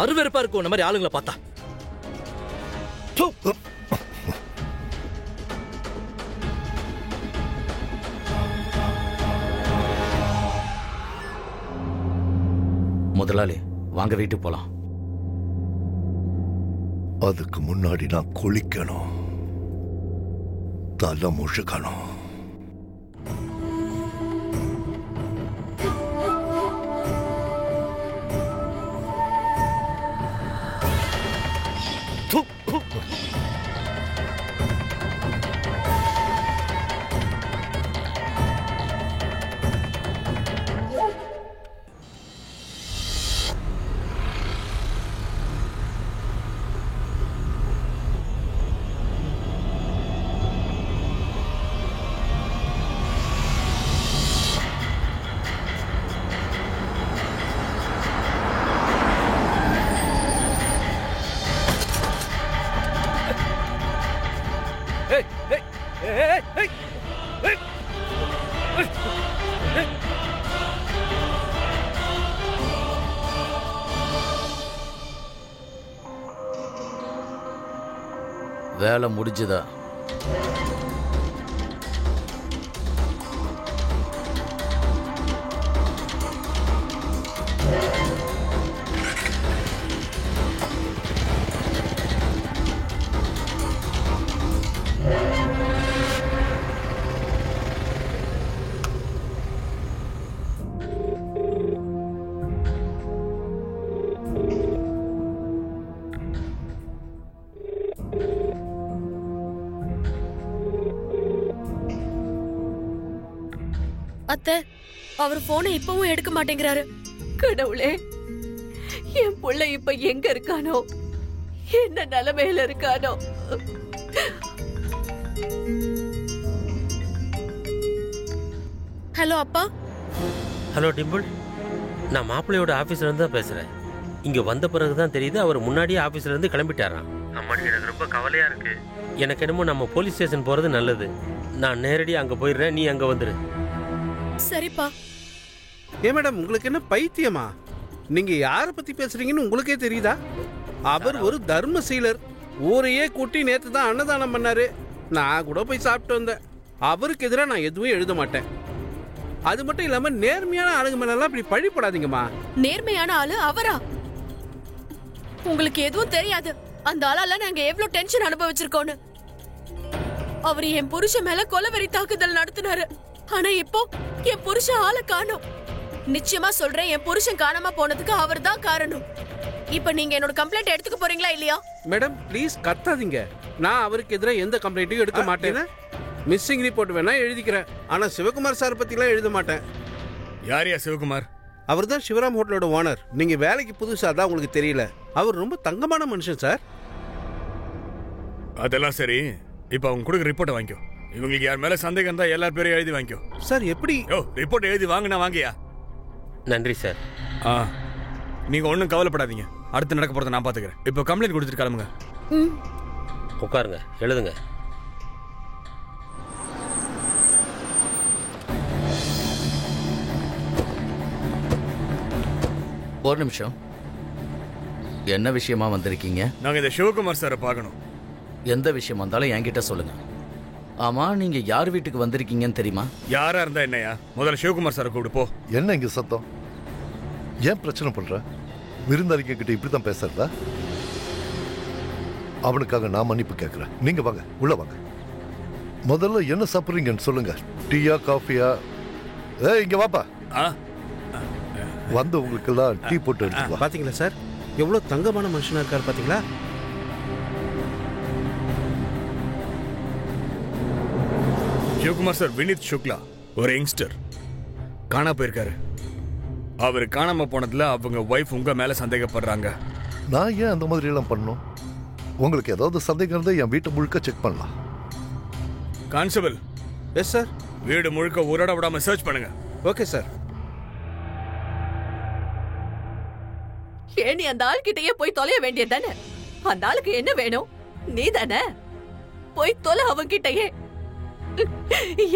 Speaker 4: அருவெறுப்பா இருக்கும் உன்ன மாதிரி ஆளுங்களை பார்த்தா.
Speaker 8: முதலாளி வாங்க வீட்டுக்கு போலாம்.
Speaker 6: அதுக்கு முன்னாடி நான் குளிக்கணும், தலை முழுகணும்.
Speaker 8: வேலை முடிஞ்சுதா?
Speaker 3: அத்தை, அவர் போனை இப்பவும் எடுக்க மாட்டேங்கிறாரு.
Speaker 5: கடவுளே, என் புள்ள இப்ப எங்க இருக்கானோ, என்ன நிலைமையில இருக்கானோ?
Speaker 3: ஹலோ அப்பா.
Speaker 7: ஹலோ டிம்பிள், நான் மாப்பிள்ளையோட ஆபீஸ்ல இருந்து தான் பேசுறேன். இங்க வந்த பிறகுதான் தெரியுது அவர் முன்னாடியே ஆபீஸ்ல இருந்து கிளம்பிட்டாராம். அம்மாடி எனக்கு ரொம்ப கவலையா இருக்கு. எனக்கு என்னமோ நம்ம போலீஸ் ஸ்டேஷன் போறது நல்லது. நான் நேரடியாக அங்க போயிடுறேன், நீ அங்க வந்துரு.
Speaker 3: சரிப்பா.
Speaker 12: ஏ மேடம், உங்களுக்கு என்ன பைத்தியமா? நீங்க யார பத்தி பேசுறீங்கன்னு உங்களுக்கே தெரியுதா? அவர் ஒரு தர்மசீலர். ஊரையே கூட்டி நேத்து தான் அன்னதானம் பண்ணாரு. நான் கூட போய் சாப்பிட்டு வந்தேன். அவருக்கு எதிராக நான் எதுவும் எழுத மாட்டேன். அது மட்டும் இல்லாம நேர்மையான ஆளுங்க மேலாம் இப்படி பழிப்படாதீங்கம்மா.
Speaker 3: நேர்மையான ஆளு அவரா? உங்களுக்கு எதுவும் தெரியாது. அந்த ஆளால நாங்க எவ்வளவு டென்ஷன் அனுபவிச்சிருக்கோன்னு. அவர் என் புருஷன் மேல கொலவெறி தாக்குதல் நடத்தினாரு. ஆனா இப்போ என் புருஷன் ஆளை காணோம். நிச்சயமா சொல்றேன், என் புருஷன் காணாம போனதுக்கு அவர் தான் காரணம். இப்ப நீங்க என்னோட கம்ப்ளைண்ட் எடுத்துக்க போறீங்களா இல்லையா?
Speaker 12: மேடம் ப்ளீஸ் கத்தாதீங்க. நான் அவருக்கு எதிராக எந்த கம்ப்ளைண்ட்டையும் எடுக்க மாட்டேன். மிஸ்ஸிங் ரிப்போர்ட் வேணா எழுதிக்கிறேன், ஆனா சிவகுமார் சார் பத்திலாம் எழுத மாட்டேன்.
Speaker 10: யாரையா சிவகுமார்?
Speaker 12: அவர் தான் சிவராம் ஹோட்டலோட ஓனர். நீங்க வேலைக்கு புதுசா தான் உங்களுக்கு தெரியல. அவர் ரொம்ப தங்கமான மனுஷன் சார்.
Speaker 10: அதெல்லாம் சரி, இப்ப அவங்க கொடுக்குற ரிப்போர்ட்டை வாங்கிக்கோ. இவங்களுக்கு யார் மேல சந்தேகம் தான் எல்லார் பேரையும் எழுதி வாங்கிக்கோ.
Speaker 12: சார் எப்படி?
Speaker 10: ரிப்போர்ட் எழுதி வாங்கினா வாங்கியா?
Speaker 7: நன்றி சார்.
Speaker 10: நீங்க ஒன்றும் கவலைப்படாதீங்க, அடுத்து நடக்க போறதை நான் பாத்துக்கிறேன். இப்போ கம்ப்ளைண்ட் கொடுத்துட்டு கிளம்புங்க.
Speaker 7: உட்காருங்க, எழுதுங்க.
Speaker 8: ஒரு நிமிஷம். என்ன விஷயமா வந்திருக்கீங்க?
Speaker 10: நாங்க இந்த சிவகுமார் சாரை பார்க்கணும்.
Speaker 8: எந்த விஷயம் வந்தாலும் என்கிட்ட சொல்லுங்க. ஆமா, நீங்க யார் வீட்டுக்கு வந்திருக்கீங்கன்னு தெரியுமா?
Speaker 10: யாரா இருந்தா என்னையா, முதல்ல சிவகுமார் சாரை கூப்பிடு போ.
Speaker 6: என்ன இங்க சத்தம்? ஏன் பிரச்சனை பண்ற? விருந்தாளிங்க கிட்ட இப்படித்தான் பேசுறதா? அவனுக்காக நான் மன்னிப்பு கேட்கிறேன். நீங்க வாங்க, உள்ள வாங்க. முதல்ல என்ன சாப்பிடுறீங்கன்னு சொல்லுங்க. டீயா காஃபியா? இங்க வாப்பா. வந்து உங்களுக்கு எல்லாம் டீ போட்டு எடுத்து வா.
Speaker 12: பாத்தீங்களா சார், எவ்வளவு தங்கமான மனுஷனா இருக்காரு பாத்தீங்களா?
Speaker 10: சிவகுமார் சார் வினித் சுக்லா ஒரு யங்ஸ்டர் காணா போயிருக்காரு. அவர் காணாம போனதுல அவங்க வைஃப் உங்க மேல சந்தேகப்படுறாங்க.
Speaker 6: நான் ஏன் அந்த மாதிரி எல்லாம் பண்ணணும்? உங்களுக்கு ஏதாவது சந்தேகம் இருந்தா என் வீட்டை முழுக்க செக் பண்ணலாம்.
Speaker 10: கான்ஸ்டபிள்.
Speaker 12: Yes sir.
Speaker 10: வீடு முழுக்க உரட விடாம சர்ச் பண்ணுங்க.
Speaker 12: Okay sir.
Speaker 5: ஏன் நீ அந்த ஆள்கிட்டயே போய் தொலைய வேண்டியதானே? அந்த ஆளுக்கு என்ன வேணும்? நீ தானே போய் தொலை அவன்கிட்டயே.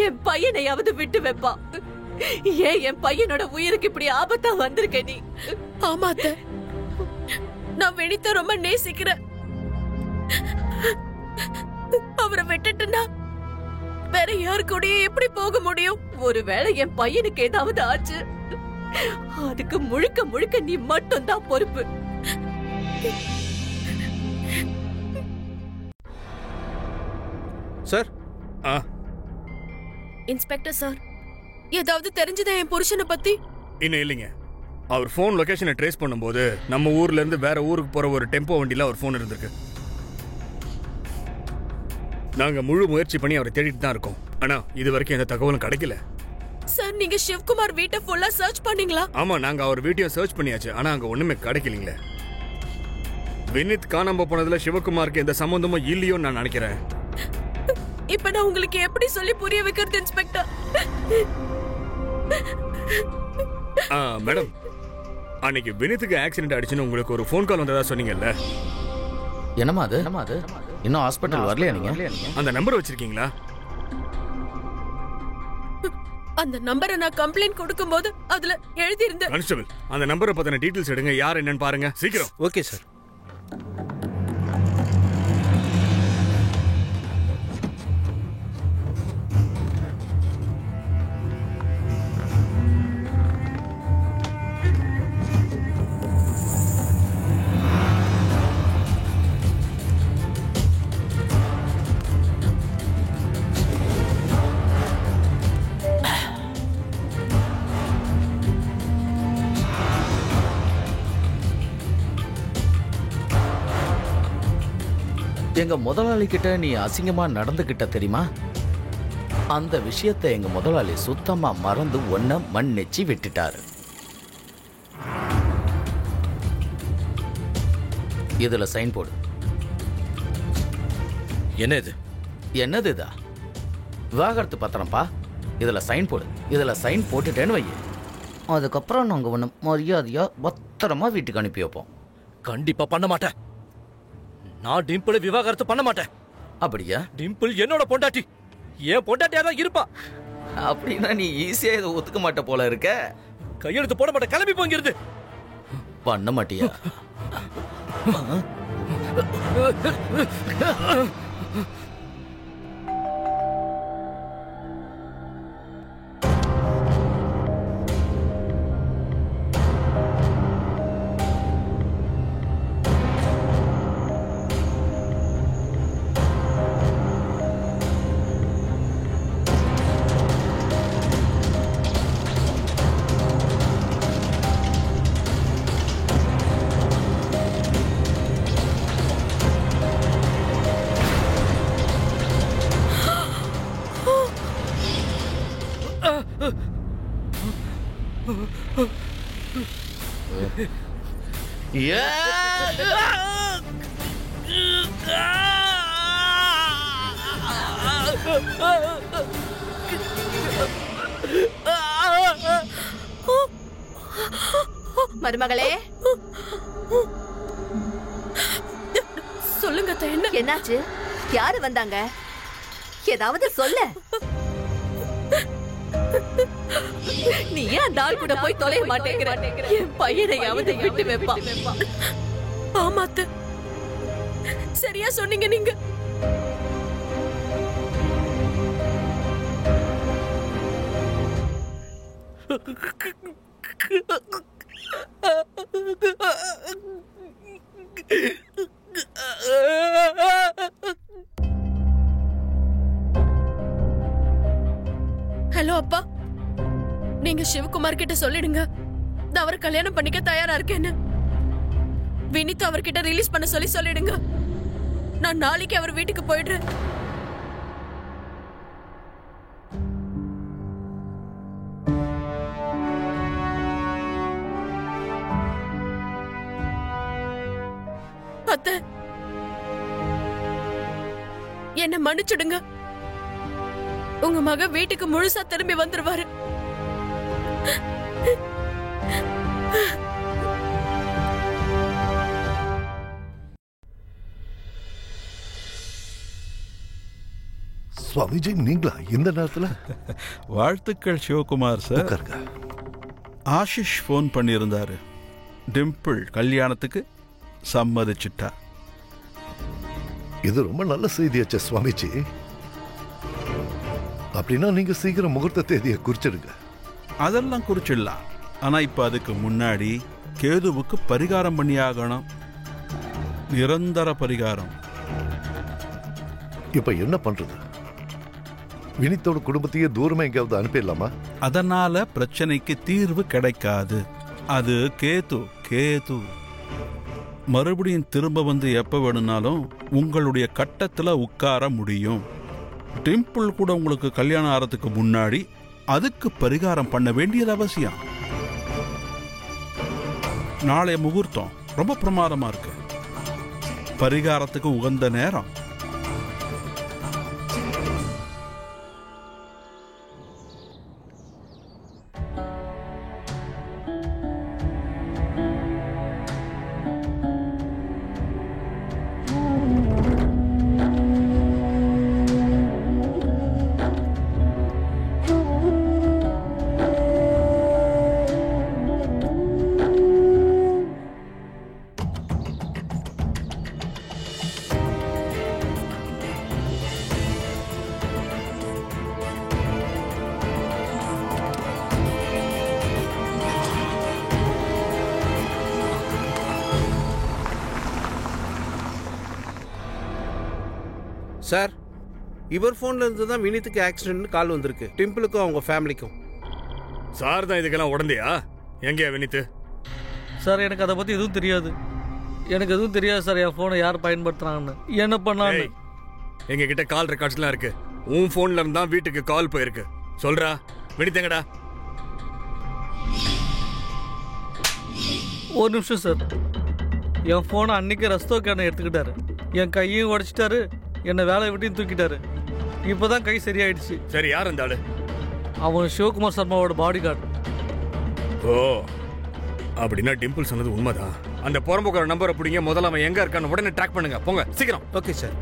Speaker 5: என் பையனையாவது விட்டு வைப்பா. ஏன் என் பையனோட உயிருக்கு இப்படி ஆபத்தா வந்திருக்க நீ?
Speaker 3: ஆமா அத்தை, நான் வினித்த ரொம்ப நேசிக்கிறேன். அவரை விட்டுட்டுனா வேற யாரு கூடயே எப்படி போக முடியும்?
Speaker 5: ஒருவேளை என் பையனுக்கு ஏதாவது ஆச்சு, அதுக்கு முழுக்க முழுக்க நீ மட்டும் தான் பொறுப்பு.
Speaker 12: சார்.
Speaker 3: இன்ஸ்பெக்டர் சார், ஏதாவது தெரிஞ்சதா என் புருஷனை பத்தி?
Speaker 10: இன்னும் இல்லைங்க. அவர் போன் லொகேஷனை ட்ரேஸ் பண்ணும்போது நம்ம ஊர்ல இருந்து வேற ஊருக்கு போற ஒரு டெம்போ வண்டியில அவர் போன் இருந்திருக்கு. நாங்க முழு முயற்சி பண்ணி அவரை தேடிட்டு தான் இருக்கோம். ஆனா இது வரைக்கும் எந்த தகவலும் கிடைக்கல.
Speaker 3: சார், நீங்க சிவகுமார் வீட்டை ஃபுல்லா சர்ச் பண்ணீங்களா?
Speaker 10: ஆமா, நாங்க அவர் வீட்டையும் சர்ச் பண்ணியாச்சு. ஆனா அங்க ஒண்ணுமே கிடைக்கலீங்களே. வினித் காணாம போனதுல சிவகுமாருக்கு எந்த சம்பந்தமும் இல்லையோன்னு நான் நினைக்கிறேன்.
Speaker 3: இப்ப நான் உங்களுக்கு எப்படி சொல்லி புரிய வைக்கிறது இன்ஸ்பெக்டர்?
Speaker 10: மேடம், அன்னைக்கு வினித்துக்கு ஆக்சிடென்ட் ஆயிடுச்சுன்னு உங்களுக்கு ஒரு ஃபோன் கால் வந்ததா சொன்னீங்கல்ல?
Speaker 8: என்னமா அது? இன்னும் ஹாஸ்பிட்டல் வரலையா நீங்க?
Speaker 10: அந்த நம்பர் வச்சிருக்கீங்களா?
Speaker 3: அந்த நம்பரை நான் கம்ப்ளைண்ட் கொடுக்கும்போது அதுல எழுதி இருந்த.
Speaker 10: கான்ஸ்டபிள், அந்த நம்பரை பத்தின டீடைல்ஸ் எடுங்க. யார் என்னன்னு பாருங்க சீக்கிரம்.
Speaker 12: Okay sir.
Speaker 8: எங்க முதலாளி கிட்ட நீ அசிங்கமா நடந்துகிட்ட தெரியுமா? அந்த விஷயத்தை எங்க முதலாளி சுத்தமா மறந்து ஒன்ன மன்னிச்சு விட்டுட்டாரு. இதுல சைன் போடு.
Speaker 4: என்னது?
Speaker 8: என்னதுதா? விவாகரத்து பத்திரம்ப்பா. இதுல சைன் போடு. இதுல சைன் போட்டுட்டேன்னு வை. அதுக்கப்புறம் நாங்க ஒண்ணு மரியாதையா பத்திரமா வீட்டுக்கு அனுப்பி வைப்போம்.
Speaker 4: கண்டிப்பா பண்ண மாட்டேன். நான் டிம்பிள் விவாகரத்து பண்ண மாட்டேன்.
Speaker 8: அப்படியா?
Speaker 4: டிம்பிள் என்னோட பொண்டாட்டி. ஏன் பொண்டாட்டியா தான் இருப்பா.
Speaker 8: அப்படின்னா நீ ஈஸியா இதை ஒத்துக்க மாட்ட போல இருக்க.
Speaker 4: கையெழுத்து போட மாட்டேன். கிளம்பி போங்கிறது.
Speaker 8: பண்ண மாட்டியா?
Speaker 5: மருமகளே,
Speaker 3: சொல்லுங்க.
Speaker 5: என்னாச்சு? யாரு வந்தாங்க? ஏதாவது சொல்ல. நீ ஏன் அந்த ஆள் கூட போய் தொலைய மாட்டேங்கிற? என் பையனையாவது விட்டு வைப்பா.
Speaker 3: ஆமா அத்தை, சரியா சொன்னீங்க நீங்க. ஹலோ அப்பா, நீங்க சிவகுமார் கிட்ட சொல்லிடுங்க நான் அவரை கல்யாணம் பண்ணிக்க தயாரா இருக்கேன்னு. வினித் அவர்கிட்ட ரிலீஸ் பண்ண சொல்லிடுங்க. நான் நாளைக்கு அவர் வீட்டுக்கு போயிடுறேன். அத்தை, என்ன மன்னிச்சுடுங்க. உங்க மக வீட்டுக்கு முழுசா திரும்பி வந்துருவாரு.
Speaker 6: சுவாமிஜி, நீங்களா இந்த நேரத்துல?
Speaker 2: வாழ்த்துக்கள் சிவகுமார் சார். ஆஷிஷ் ஃபோன் பண்ணியிருந்தாரு. டிம்பிள் கல்யாணத்துக்கு சம்மதிச்சிட்டா.
Speaker 6: இது ரொம்ப நல்ல செய்தியாச்சே சுவாமிஜி. அப்படின்னா நீங்க சீக்கிரம் முகூர்த்த தேதியை குறிச்சிடுங்க.
Speaker 2: அதெல்லாம் குறிச்சிடலாம். ஆனா இப்ப அதுக்கு முன்னாடி கேதுவுக்கு பரிகாரம் பண்ணியாகணும். நிரந்தர பரிகாரம்.
Speaker 6: இப்ப என்ன பண்றது? வினித்தோட குடும்பத்தையே தூரமா எங்கேயாவது அனுப்பிடலாமா?
Speaker 2: அதனால பிரச்சனைக்கு தீர்வு கிடைக்காது. அது கேது. கேது மறுபடியும் திரும்ப வந்து எப்ப வேணும்னாலும் உங்களுடைய கட்டத்துல உட்கார முடியும். டிம்பிள் கூட உங்களுக்கு கல்யாணம் ஆறதுக்கு முன்னாடி அதுக்கு பரிகாரம் பண்ண வேண்டியது அவசியம். நாளைய முகூர்த்தம் ரொம்ப பிரமாதமா இருக்கு. பரிகாரத்துக்கு உகந்த நேரம்.
Speaker 12: சார், இவர் போன்ல இருந்து தான் வினித்துக்கு ஆக்சிடென்ட் கால் வந்திருக்கு. டிம்பிளுக்கும் அவங்க ஃபேமிலிக்கும்.
Speaker 10: சார் தான் இதுக்கெல்லாம் உடந்தையா? எங்கேயா வினித்து?
Speaker 9: சார், எனக்கு அதை பத்தி எதுவும் தெரியாது. எனக்கு எதுவும் தெரியாது சார். என் போனை யார் பயன்படுத்துறாங்கன்னு, என்ன பண்ணான்னு.
Speaker 10: எங்க கிட்ட கால் ரெக்கார்ட்ஸ்லாம் இருக்கு. உன் போன்ல இருந்தா வீட்டுக்கு கால் போயிருக்கு. சொல்றா, வினித்தங்கடா.
Speaker 9: ஒரு நிமிஷம் சார். என் போனை அன்னைக்கு ரஸ்தோக்கான எடுத்துக்கிட்டாரு. என் கையையும் உடைச்சிட்டாரு. என்னை வேலையை விட்டையும் தூக்கிட்டாரு. இப்போதான் கை சரியாயிடுச்சு.
Speaker 10: சரி, யார் அந்த ஆளு?
Speaker 9: அவன் சிவகுமார் சர்மாவோட பாடி கார்டு.
Speaker 10: ஓ, அப்படின்னா டிம்பிள் சொன்னது உண்மைதான். அந்த புறம்போக்கார நம்பரை பிடிங்க. முதல்ல அவன் எங்க இருக்கான்னு உடனே ட்ராக் பண்ணுங்க. போங்க சீக்கிரம்.
Speaker 12: Okay sir.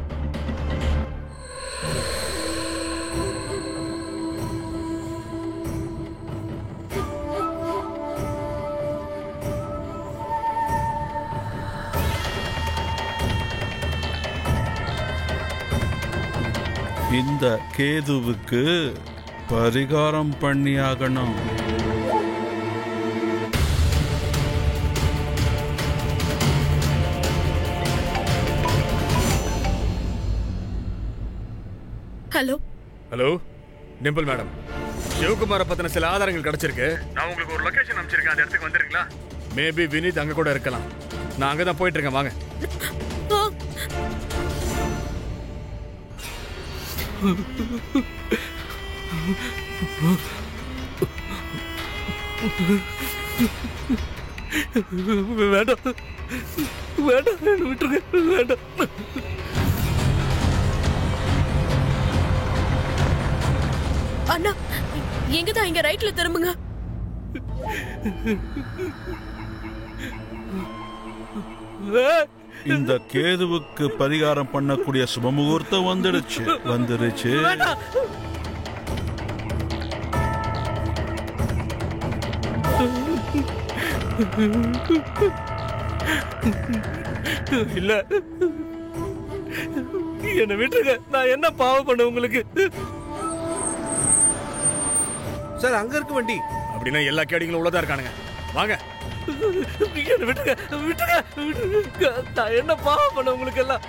Speaker 2: இந்த கேதுவுக்கு பரிகாரம் பண்ணியாகணும்.
Speaker 3: ஹலோ
Speaker 10: ஹலோ, டிம்பிள் மேடம், சிவகுமாரை பத்தின சில ஆதாரங்கள் கிடைச்சிருக்கு. நான் உங்களுக்கு ஒரு லொகேஷன் அனுப்பிச்சிருக்கேன். அந்த இடத்துக்கு வந்துருங்களா? மேபி வினித் அங்க கூட இருக்கலாம். நான் அங்கதான் போயிட்டு இருக்கேன். வாங்க.
Speaker 9: வேண்டாம் வேண்டாம், என்ன விட்டுருங்க. வேண்டாம்.
Speaker 3: அண்ணா, எங்கதான்? இங்க ரைட்ல திரும்புங்க.
Speaker 2: இந்த கேதுவுக்கு பரிகாரம் பண்ணக்கூடிய சுபமுகூர்த்தம் வந்துடுச்சு.
Speaker 9: இல்ல, என்ன விட்டுருங்க. நான் என்ன பாவம் பண்ண உங்களுக்கு?
Speaker 12: சார், அங்க இருக்கு வண்டி.
Speaker 10: அப்படின்னா எல்லா கேடிங்களும் உள்ளதா இருக்கானுங்க. வாங்க.
Speaker 4: என்ன விட்டுருங்க, விட்டுருங்க, விட்டுருங்க. நான் என்ன பாவம் பண்ண உங்களுக்கு எல்லாம்?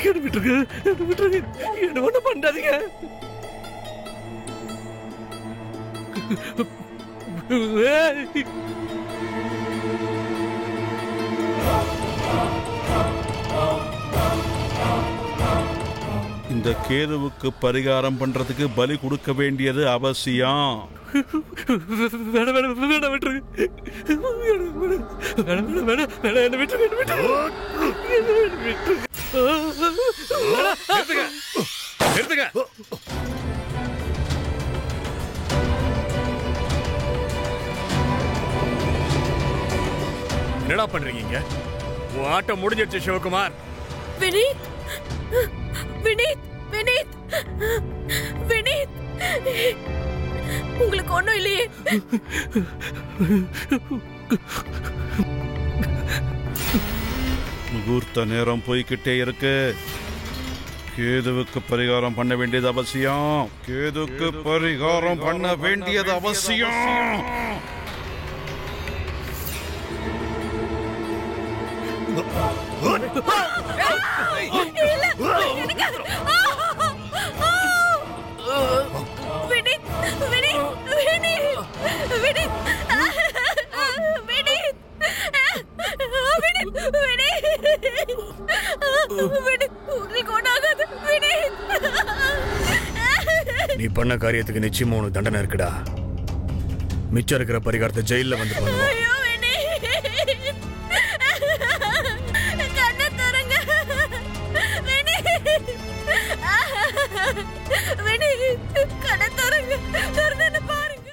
Speaker 4: என்ன விட்டுருங்க, என்ன விட்டுருங்க, என்ன ஒண்ணும் பண்ணாதீங்க.
Speaker 2: இந்த கேதுவுக்கு பரிகாரம் பண்றதுக்கு பலி கொடுக்க வேண்டியது அவசியம்.
Speaker 4: வேணாம் வேணாம் வேணாம் விட்டுருங்க. வேணாம் வேணாம் வேணாம் வேணாம் என்ன விட்டுருங்க,
Speaker 10: நிறுத்துங்க. என்னடா பண்றீங்க? உன் ஆட்டம் முடிஞ்சிருச்சு சிவகுமார்.
Speaker 3: வினீத், வினீத், வினீத், வினீத், உங்களுக்கு ஒண்ணும் இல்லையே?
Speaker 2: முகூர்த்த நேரம் போய்கிட்டே இருக்கு. கேதுவுக்கு பரிகாரம் பண்ண வேண்டியது அவசியம். கேதுக்கு பரிகாரம் பண்ண வேண்டியது அவசியம்.
Speaker 10: நீ பண்ண காரியத்துக்கு நிச்சயமா உனக்கு தண்டனை இருக்குடா. மிச்சம் இருக்கிற பரிகாரத்தை ஜெயில வந்து பண்ணுவா.
Speaker 3: கடை தரங்க.